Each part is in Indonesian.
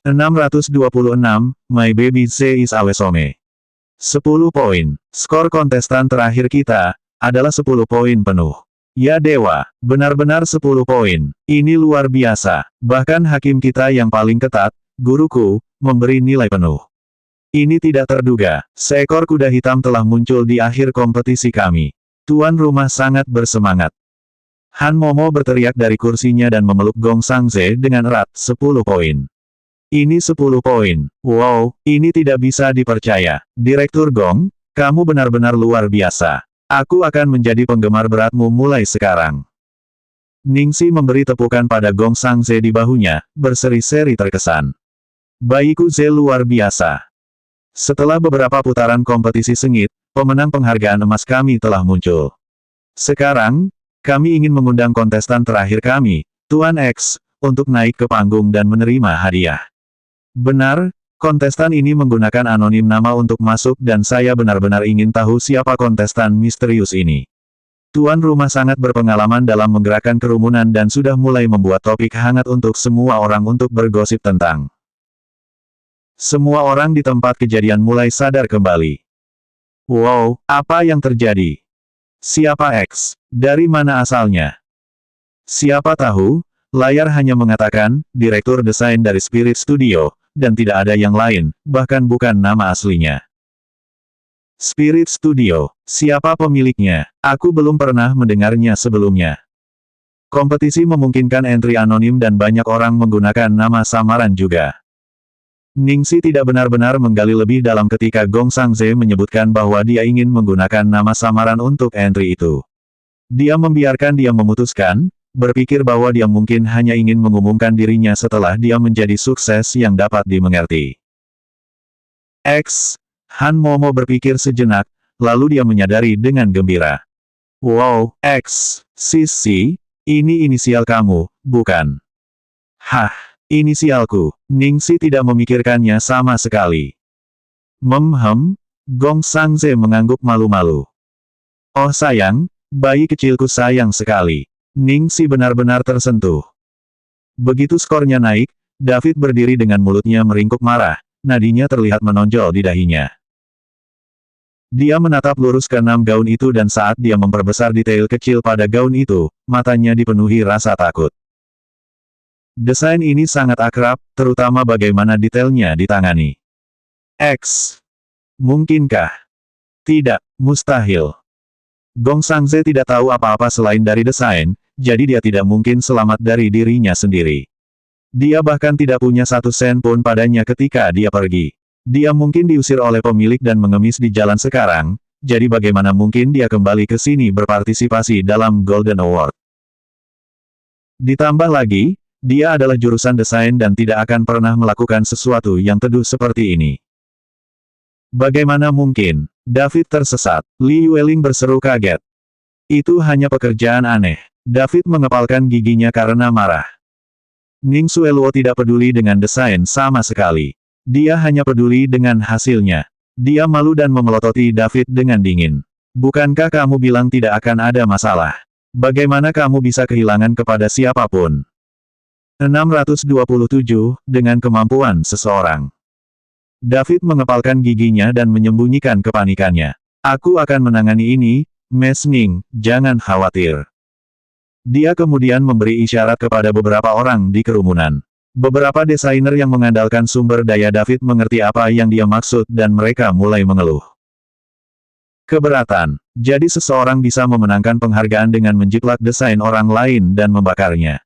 626, My Baby Z is Awesome. 10 poin. Skor kontestan terakhir kita adalah 10 poin penuh. Ya dewa, benar-benar 10 poin. Ini luar biasa. Bahkan hakim kita yang paling ketat, guruku, memberi nilai penuh. Ini tidak terduga. Seekor kuda hitam telah muncul di akhir kompetisi kami. Tuan rumah sangat bersemangat. Han Momo berteriak dari kursinya dan memeluk Gong Sangze dengan erat. 10 poin. Ini 10 poin. Wow, ini tidak bisa dipercaya. Direktur Gong, kamu benar-benar luar biasa. Aku akan menjadi penggemar beratmu mulai sekarang. Ningsi memberi tepukan pada Gong Sangze di bahunya, berseri-seri terkesan. Bayiku Z luar biasa. Setelah beberapa putaran kompetisi sengit, pemenang penghargaan emas kami telah muncul. Sekarang, kami ingin mengundang kontestan terakhir kami, Tuan X, untuk naik ke panggung dan menerima hadiah. Benar, kontestan ini menggunakan anonim nama untuk masuk dan saya benar-benar ingin tahu siapa kontestan misterius ini. Tuan rumah sangat berpengalaman dalam menggerakkan kerumunan dan sudah mulai membuat topik hangat untuk semua orang untuk bergosip tentang. Semua orang di tempat kejadian mulai sadar kembali. Wow, apa yang terjadi? Siapa X? Dari mana asalnya? Siapa tahu? Layar hanya mengatakan, direktur desain dari Spirit Studio, dan tidak ada yang lain, bahkan bukan nama aslinya. Spirit Studio, siapa pemiliknya? Aku belum pernah mendengarnya sebelumnya. Kompetisi memungkinkan entry anonim dan banyak orang menggunakan nama samaran juga. Ningsi tidak benar-benar menggali lebih dalam ketika Gong Sangze menyebutkan bahwa dia ingin menggunakan nama samaran untuk entry itu. Dia membiarkan dia memutuskan, berpikir bahwa dia mungkin hanya ingin mengumumkan dirinya setelah dia menjadi sukses yang dapat dimengerti. X. Han Momo berpikir sejenak, lalu dia menyadari dengan gembira. Wow, X. Sisi, ini inisial kamu, bukan? Hah, inisialku. Ningsi tidak memikirkannya sama sekali. Gong Sangze mengangguk malu-malu. Oh sayang, bayi kecilku sayang sekali. Ningsi benar-benar tersentuh. Begitu skornya naik, David berdiri dengan mulutnya meringkuk marah, nadinya terlihat menonjol di dahinya. Dia menatap lurus ke 6 gaun itu dan saat dia memperbesar detail kecil pada gaun itu, matanya dipenuhi rasa takut. Desain ini sangat akrab, terutama bagaimana detailnya ditangani. X. Mungkinkah? Tidak, mustahil. Gong Sangze tidak tahu apa-apa selain dari desain, jadi dia tidak mungkin selamat dari dirinya sendiri. Dia bahkan tidak punya 1 sen pun padanya ketika dia pergi. Dia mungkin diusir oleh pemilik dan mengemis di jalan sekarang, jadi bagaimana mungkin dia kembali ke sini berpartisipasi dalam Golden Award. Ditambah lagi, dia adalah jurusan desain dan tidak akan pernah melakukan sesuatu yang teduh seperti ini. Bagaimana mungkin? David tersesat. Li Yueling berseru kaget. Itu hanya pekerjaan aneh. David mengepalkan giginya karena marah. Ning Xueluo tidak peduli dengan desain sama sekali. Dia hanya peduli dengan hasilnya. Dia malu dan memelototi David dengan dingin. Bukankah kamu bilang tidak akan ada masalah? Bagaimana kamu bisa kehilangan kepada siapapun? 627, dengan kemampuan seseorang. David mengepalkan giginya dan menyembunyikan kepanikannya. Aku akan menangani ini, Mes Ning, jangan khawatir. Dia kemudian memberi isyarat kepada beberapa orang di kerumunan. Beberapa desainer yang mengandalkan sumber daya David mengerti apa yang dia maksud dan mereka mulai mengeluh. Keberatan. Jadi seseorang bisa memenangkan penghargaan dengan menjiplak desain orang lain dan membakarnya.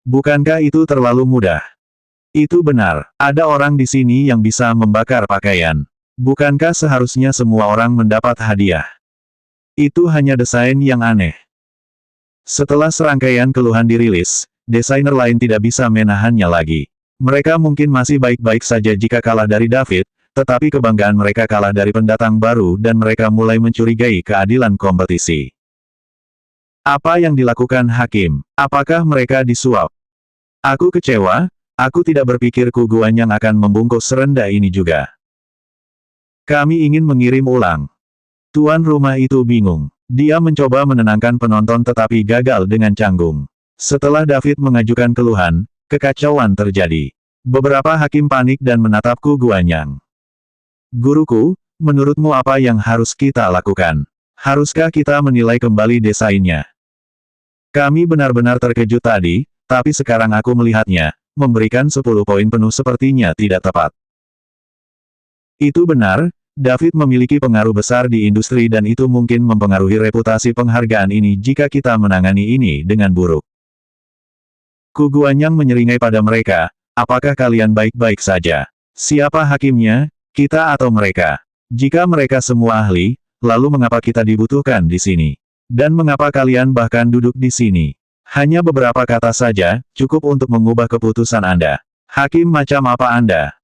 Bukankah itu terlalu mudah? Itu benar, ada orang di sini yang bisa membakar pakaian. Bukankah seharusnya semua orang mendapat hadiah? Itu hanya desain yang aneh. Setelah serangkaian keluhan dirilis, desainer lain tidak bisa menahannya lagi. Mereka mungkin masih baik-baik saja jika kalah dari David, tetapi kebanggaan mereka kalah dari pendatang baru dan mereka mulai mencurigai keadilan kompetisi. Apa yang dilakukan hakim? Apakah mereka disuap? Aku kecewa. Aku tidak berpikir Ku Guanyang akan membungkuk serendah ini juga. Kami ingin mengirim ulang. Tuan rumah itu bingung. Dia mencoba menenangkan penonton tetapi gagal dengan canggung. Setelah David mengajukan keluhan, kekacauan terjadi. Beberapa hakim panik dan menatap Ku Guanyang. Guruku, menurutmu apa yang harus kita lakukan? Haruskah kita menilai kembali desainnya? Kami benar-benar terkejut tadi, tapi sekarang aku melihatnya, memberikan 10 poin penuh sepertinya tidak tepat. Itu benar, David memiliki pengaruh besar di industri dan itu mungkin mempengaruhi reputasi penghargaan ini jika kita menangani ini dengan buruk. Ku Guanyang menyeringai pada mereka, apakah kalian baik-baik saja? Siapa hakimnya, kita atau mereka? Jika mereka semua ahli, lalu mengapa kita dibutuhkan di sini? Dan mengapa kalian bahkan duduk di sini? Hanya beberapa kata saja, cukup untuk mengubah keputusan Anda. Hakim macam apa Anda?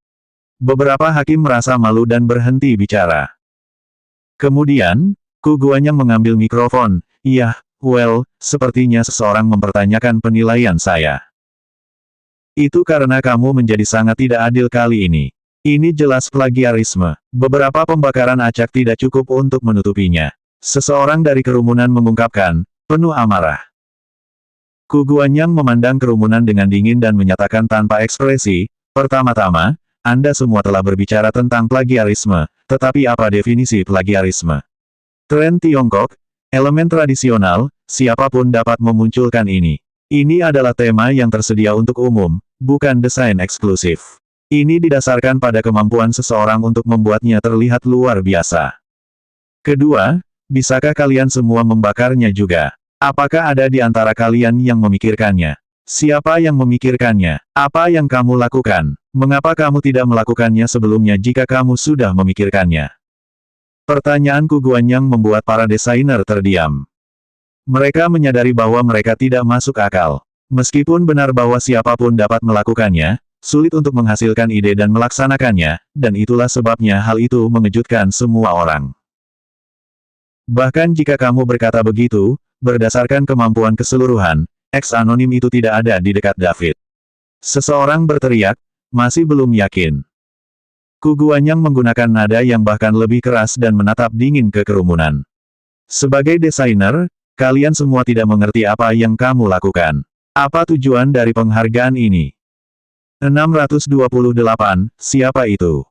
Beberapa hakim merasa malu dan berhenti bicara. Kemudian, Ku Guanyang mengambil mikrofon. Iya, sepertinya seseorang mempertanyakan penilaian saya. Itu karena kamu menjadi sangat tidak adil kali ini. Ini jelas plagiarisme. Beberapa pembakaran acak tidak cukup untuk menutupinya. Seseorang dari kerumunan mengungkapkan, penuh amarah. Ku Guanyang memandang kerumunan dengan dingin dan menyatakan tanpa ekspresi, pertama-tama, Anda semua telah berbicara tentang plagiarisme, tetapi apa definisi plagiarisme? Tren Tiongkok, elemen tradisional, siapapun dapat memunculkan ini. Ini adalah tema yang tersedia untuk umum, bukan desain eksklusif. Ini didasarkan pada kemampuan seseorang untuk membuatnya terlihat luar biasa. Kedua, bisakah kalian semua membakarnya juga? Apakah ada di antara kalian yang memikirkannya? Siapa yang memikirkannya? Apa yang kamu lakukan? Mengapa kamu tidak melakukannya sebelumnya jika kamu sudah memikirkannya? Pertanyaan Ku Guanyang membuat para desainer terdiam. Mereka menyadari bahwa mereka tidak masuk akal. Meskipun benar bahwa siapapun dapat melakukannya, sulit untuk menghasilkan ide dan melaksanakannya, dan itulah sebabnya hal itu mengejutkan semua orang. Bahkan jika kamu berkata begitu, berdasarkan kemampuan keseluruhan, X anonim itu tidak ada di dekat David. Seseorang berteriak, masih belum yakin. Ku Guanyang menggunakan nada yang bahkan lebih keras dan menatap dingin ke kerumunan. Sebagai desainer, kalian semua tidak mengerti apa yang kamu lakukan. Apa tujuan dari penghargaan ini? 628, siapa itu?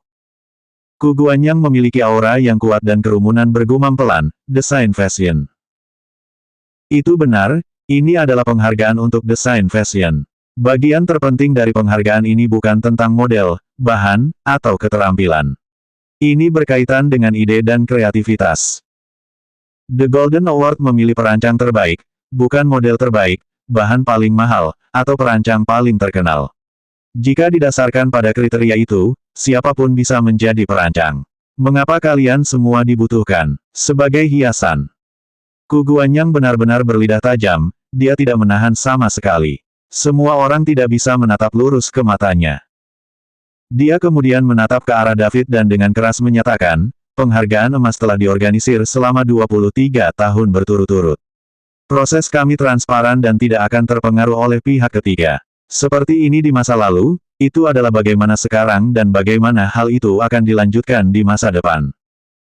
Ku Guanyang memiliki aura yang kuat dan kerumunan bergumam pelan, desain fashion. Itu benar, ini adalah penghargaan untuk desain fashion. Bagian terpenting dari penghargaan ini bukan tentang model, bahan, atau keterampilan. Ini berkaitan dengan ide dan kreativitas. The Golden Award memilih perancang terbaik, bukan model terbaik, bahan paling mahal, atau perancang paling terkenal. Jika didasarkan pada kriteria itu, siapapun bisa menjadi perancang. Mengapa kalian semua dibutuhkan? Sebagai hiasan. Ku Guanyang benar-benar berlidah tajam, dia tidak menahan sama sekali. Semua orang tidak bisa menatap lurus ke matanya. Dia kemudian menatap ke arah David dan dengan keras menyatakan, penghargaan emas telah diorganisir selama 23 tahun berturut-turut. Proses kami transparan dan tidak akan terpengaruh oleh pihak ketiga. Seperti ini di masa lalu, itu adalah bagaimana sekarang dan bagaimana hal itu akan dilanjutkan di masa depan.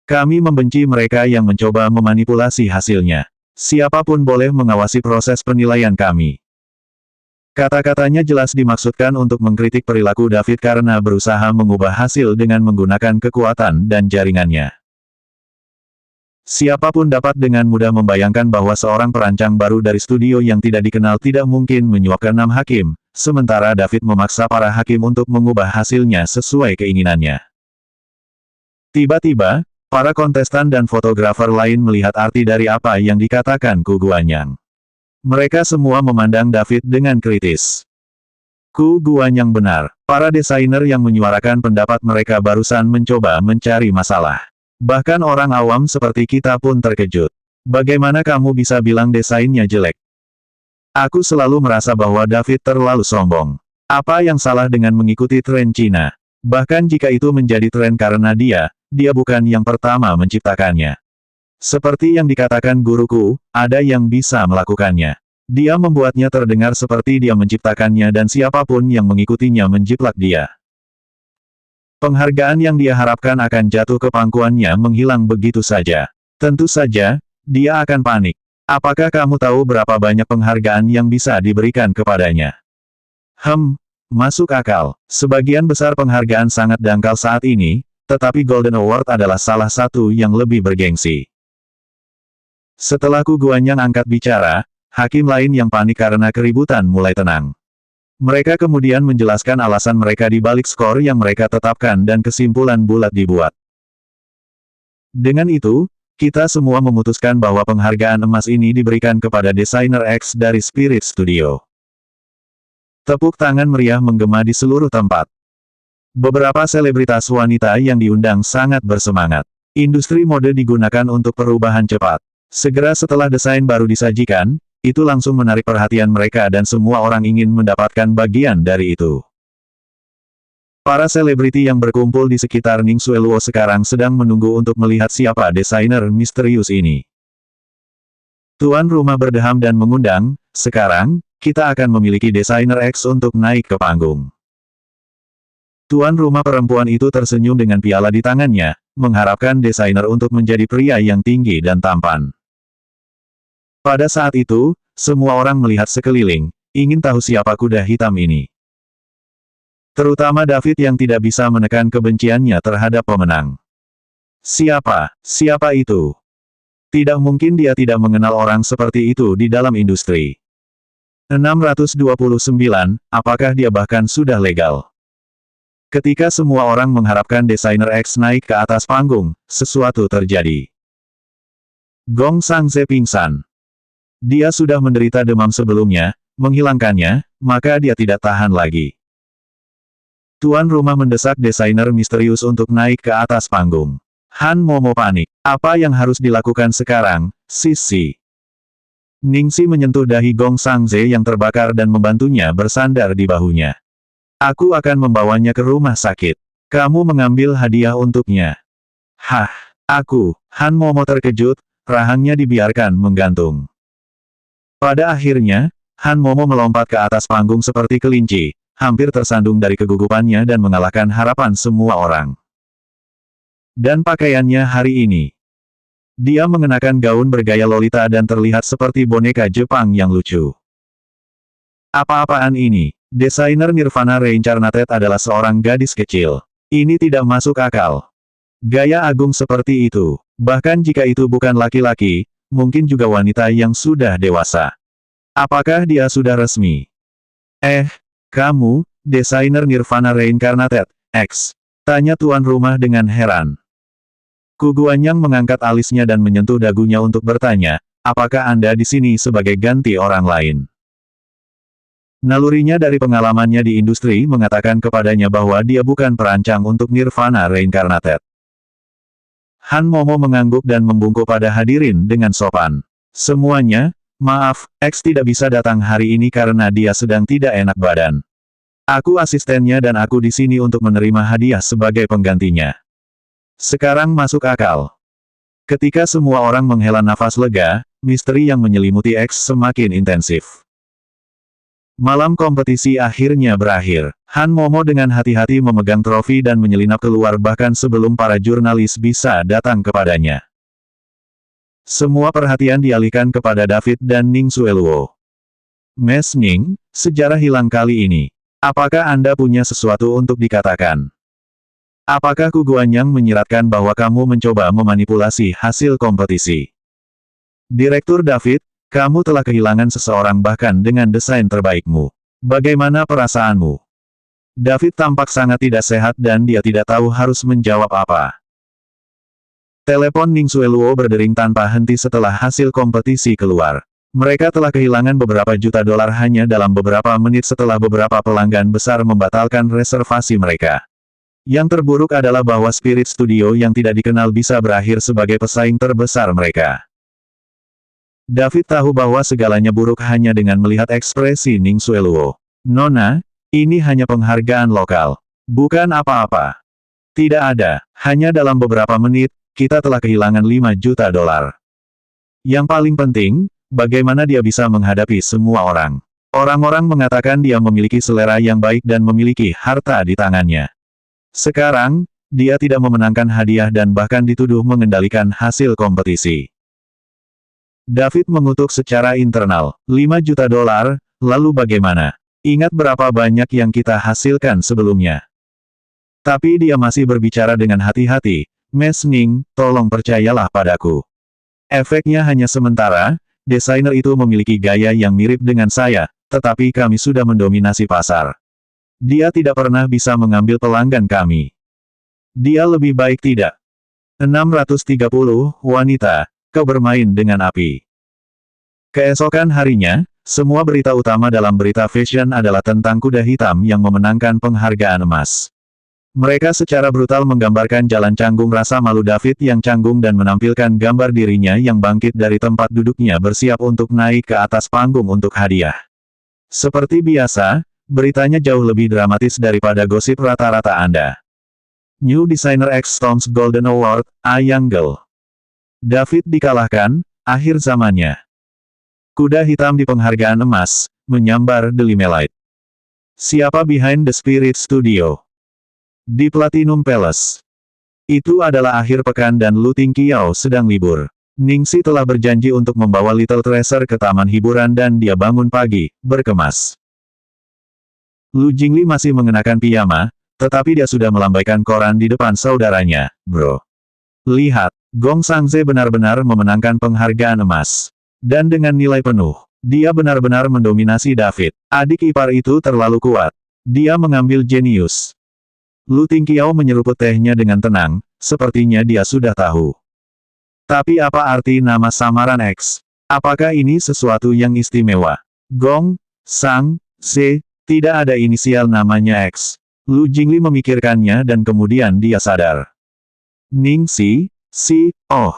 Kami membenci mereka yang mencoba memanipulasi hasilnya. Siapapun boleh mengawasi proses penilaian kami. Kata-katanya jelas dimaksudkan untuk mengkritik perilaku David karena berusaha mengubah hasil dengan menggunakan kekuatan dan jaringannya. Siapapun dapat dengan mudah membayangkan bahwa seorang perancang baru dari studio yang tidak dikenal tidak mungkin menyuap ke 6 hakim, sementara David memaksa para hakim untuk mengubah hasilnya sesuai keinginannya. Tiba-tiba, para kontestan dan fotografer lain melihat arti dari apa yang dikatakan Ku Guanyang. Mereka semua memandang David dengan kritis. Ku Guanyang benar. Para desainer yang menyuarakan pendapat mereka barusan mencoba mencari masalah. Bahkan orang awam seperti kita pun terkejut. Bagaimana kamu bisa bilang desainnya jelek? Aku selalu merasa bahwa David terlalu sombong. Apa yang salah dengan mengikuti tren Cina? Bahkan jika itu menjadi tren karena dia bukan yang pertama menciptakannya. Seperti yang dikatakan guruku, ada yang bisa melakukannya. Dia membuatnya terdengar seperti dia menciptakannya dan siapapun yang mengikutinya menjiplak dia. Penghargaan yang dia harapkan akan jatuh ke pangkuannya menghilang begitu saja. Tentu saja, dia akan panik. Apakah kamu tahu berapa banyak penghargaan yang bisa diberikan kepadanya? Masuk akal. Sebagian besar penghargaan sangat dangkal saat ini, tetapi Golden Award adalah salah satu yang lebih bergengsi. Setelah Ku Guanyang angkat bicara, hakim lain yang panik karena keributan mulai tenang. Mereka kemudian menjelaskan alasan mereka di balik skor yang mereka tetapkan dan kesimpulan bulat dibuat. Dengan itu, kita semua memutuskan bahwa penghargaan emas ini diberikan kepada desainer X dari Spirit Studio. Tepuk tangan meriah menggema di seluruh tempat. Beberapa selebritas wanita yang diundang sangat bersemangat. Industri mode digunakan untuk perubahan cepat. Segera setelah desain baru disajikan, itu langsung menarik perhatian mereka dan semua orang ingin mendapatkan bagian dari itu. Para selebriti yang berkumpul di sekitar Ning Xueluo sekarang sedang menunggu untuk melihat siapa desainer misterius ini. Tuan rumah berdeham dan mengundang, sekarang, kita akan memiliki desainer X untuk naik ke panggung. Tuan rumah perempuan itu tersenyum dengan piala di tangannya, mengharapkan desainer untuk menjadi pria yang tinggi dan tampan. Pada saat itu, semua orang melihat sekeliling, ingin tahu siapa kuda hitam ini. Terutama David yang tidak bisa menekan kebenciannya terhadap pemenang. Siapa itu? Tidak mungkin dia tidak mengenal orang seperti itu di dalam industri. 629, apakah dia bahkan sudah legal? Ketika semua orang mengharapkan desainer X naik ke atas panggung, sesuatu terjadi. Gong Sangze pingsan. Dia sudah menderita demam sebelumnya, menghilangkannya, maka dia tidak tahan lagi. Tuan rumah mendesak desainer misterius untuk naik ke atas panggung. Han Momo panik. Apa yang harus dilakukan sekarang, Sisi? Ningxi menyentuh dahi Gong Sangze yang terbakar dan membantunya bersandar di bahunya. Aku akan membawanya ke rumah sakit. Kamu mengambil hadiah untuknya. Hah, aku, Han Momo terkejut, rahangnya dibiarkan menggantung. Pada akhirnya, Han Momo melompat ke atas panggung seperti kelinci, hampir tersandung dari kegugupannya dan mengalahkan harapan semua orang. Dan pakaiannya hari ini. Dia mengenakan gaun bergaya Lolita dan terlihat seperti boneka Jepang yang lucu. Apa-apaan ini? Desainer Nirvana Reincarnated adalah seorang gadis kecil. Ini tidak masuk akal. Gaya agung seperti itu. Bahkan jika itu bukan laki-laki, mungkin juga wanita yang sudah dewasa. Apakah dia sudah resmi? Kamu, desainer Nirvana Reincarnated, X. Tanya tuan rumah dengan heran. Ku Guanyang mengangkat alisnya dan menyentuh dagunya untuk bertanya, apakah Anda di sini sebagai ganti orang lain? Nalurinya dari pengalamannya di industri mengatakan kepadanya bahwa dia bukan perancang untuk Nirvana Reincarnated. Han Momo mengangguk dan membungkuk pada hadirin dengan sopan. Semuanya, maaf, X tidak bisa datang hari ini karena dia sedang tidak enak badan. Aku asistennya dan aku di sini untuk menerima hadiah sebagai penggantinya. Sekarang masuk akal. Ketika semua orang menghela nafas lega, misteri yang menyelimuti X semakin intensif. Malam kompetisi akhirnya berakhir. Han Momo dengan hati-hati memegang trofi dan menyelinap keluar bahkan sebelum para jurnalis bisa datang kepadanya. Semua perhatian dialihkan kepada David dan Ning Xueluo. Mes Ning, sejarah hilang kali ini. Apakah Anda punya sesuatu untuk dikatakan? Apakah Ku Guanyang menyiratkan bahwa kamu mencoba memanipulasi hasil kompetisi? Direktur David, kamu telah kehilangan seseorang bahkan dengan desain terbaikmu. Bagaimana perasaanmu? David tampak sangat tidak sehat dan dia tidak tahu harus menjawab apa. Telepon Ning Xueluo berdering tanpa henti setelah hasil kompetisi keluar. Mereka telah kehilangan beberapa juta dolar hanya dalam beberapa menit setelah beberapa pelanggan besar membatalkan reservasi mereka. Yang terburuk adalah bahwa Spirit Studio yang tidak dikenal bisa berakhir sebagai pesaing terbesar mereka. David tahu bahwa segalanya buruk hanya dengan melihat ekspresi Ning Xueluo. Nona, ini hanya penghargaan lokal. Bukan apa-apa. Tidak ada. Hanya dalam beberapa menit, kita telah kehilangan 5 juta dolar. Yang paling penting, bagaimana dia bisa menghadapi semua orang. Orang-orang mengatakan dia memiliki selera yang baik dan memiliki harta di tangannya. Sekarang, dia tidak memenangkan hadiah dan bahkan dituduh mengendalikan hasil kompetisi. David mengutuk secara internal, 5 juta dolar, lalu bagaimana? Ingat berapa banyak yang kita hasilkan sebelumnya. Tapi dia masih berbicara dengan hati-hati, Mes Ning, tolong percayalah padaku. Efeknya hanya sementara, desainer itu memiliki gaya yang mirip dengan saya, tetapi kami sudah mendominasi pasar. Dia tidak pernah bisa mengambil pelanggan kami. Dia lebih baik tidak. 630, wanita, kau bermain dengan api. Keesokan harinya, semua berita utama dalam berita fashion adalah tentang kuda hitam yang memenangkan penghargaan emas. Mereka secara brutal menggambarkan jalan canggung rasa malu David yang canggung dan menampilkan gambar dirinya yang bangkit dari tempat duduknya bersiap untuk naik ke atas panggung untuk hadiah. Seperti biasa, beritanya jauh lebih dramatis daripada gosip rata-rata Anda. New Designer X Storms Golden Award, A Young Girl. David dikalahkan, akhir zamannya. Kuda hitam di penghargaan emas, menyambar The Limelight. Siapa behind the Spirit Studio? Di Platinum Palace. Itu adalah akhir pekan dan Lu Tingqiao sedang libur. Ningxi telah berjanji untuk membawa Little Treasure ke taman hiburan dan dia bangun pagi, berkemas. Lu Jingli masih mengenakan piyama, tetapi dia sudah melambaikan koran di depan saudaranya, bro. Lihat, Gong Sangze benar-benar memenangkan penghargaan emas. Dan dengan nilai penuh, dia benar-benar mendominasi David. Adik ipar itu terlalu kuat. Dia mengambil jenius. Lu Tingqiao menyeruput tehnya dengan tenang, sepertinya dia sudah tahu. Tapi apa arti nama samaran X? Apakah ini sesuatu yang istimewa? Gong, Sang, Z, tidak ada inisial namanya X. Lu Jingli memikirkannya dan kemudian dia sadar. Ningxi, oh.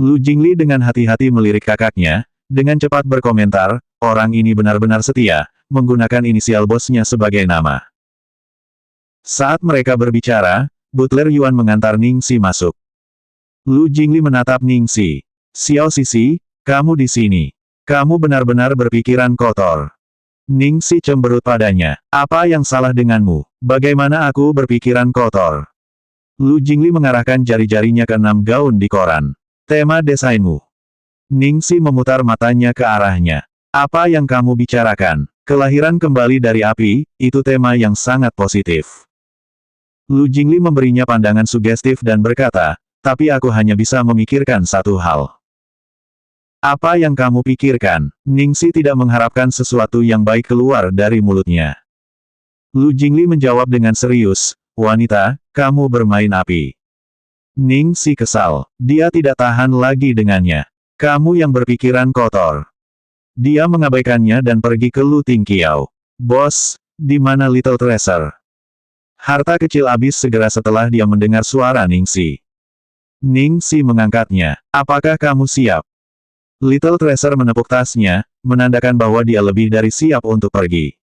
Lu Jingli dengan hati-hati melirik kakaknya, dengan cepat berkomentar, orang ini benar-benar setia, menggunakan inisial bosnya sebagai nama. Saat mereka berbicara, Butler Yuan mengantar Ningxi masuk. Lu Jingli menatap Ningxi. Xiao Sisi, kamu di sini. Kamu benar-benar berpikiran kotor. Ningxi cemberut padanya. Apa yang salah denganmu? Bagaimana aku berpikiran kotor? Lu Jingli mengarahkan jari-jarinya ke 6 gaun di koran. Tema desainmu. Ningxi memutar matanya ke arahnya. Apa yang kamu bicarakan? Kelahiran kembali dari api, itu tema yang sangat positif. Lu Jingli memberinya pandangan sugestif dan berkata, tapi aku hanya bisa memikirkan satu hal. Apa yang kamu pikirkan? Ningxi tidak mengharapkan sesuatu yang baik keluar dari mulutnya. Lu Jingli menjawab dengan serius, wanita, kamu bermain api. Ningxi kesal. Dia tidak tahan lagi dengannya. Kamu yang berpikiran kotor. Dia mengabaikannya dan pergi ke Lu Tingqiao. Bos, di mana Little Treasure? Harta kecil habis segera setelah dia mendengar suara Ningxi. Ningxi mengangkatnya. Apakah kamu siap? Little Treasure menepuk tasnya, menandakan bahwa dia lebih dari siap untuk pergi.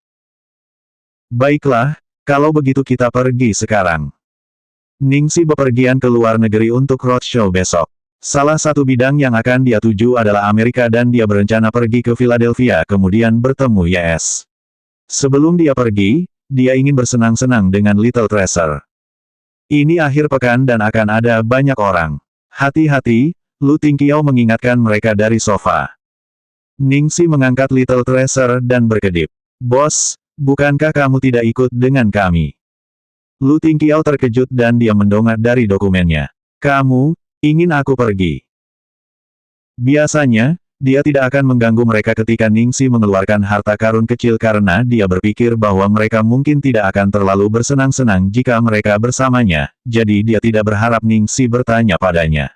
Baiklah, kalau begitu kita pergi sekarang. Ningxi bepergian ke luar negeri untuk roadshow besok. Salah satu bidang yang akan dia tuju adalah Amerika dan dia berencana pergi ke Philadelphia kemudian bertemu YS. Sebelum dia pergi, dia ingin bersenang-senang dengan Little Treasure. Ini akhir pekan dan akan ada banyak orang. Hati-hati, Lu Tingqiao mengingatkan mereka dari sofa. Ningxi mengangkat Little Treasure dan berkedip. Bos, bukankah kamu tidak ikut dengan kami? Lu Tingqiao terkejut dan dia mendongak dari dokumennya. Kamu, ingin aku pergi? Biasanya, dia tidak akan mengganggu mereka ketika Ningxi mengeluarkan harta karun kecil karena dia berpikir bahwa mereka mungkin tidak akan terlalu bersenang-senang jika mereka bersamanya, jadi dia tidak berharap Ningxi bertanya padanya.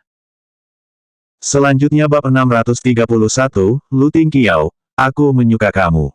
Selanjutnya bab 631, Lu Tingqiao, aku menyuka kamu.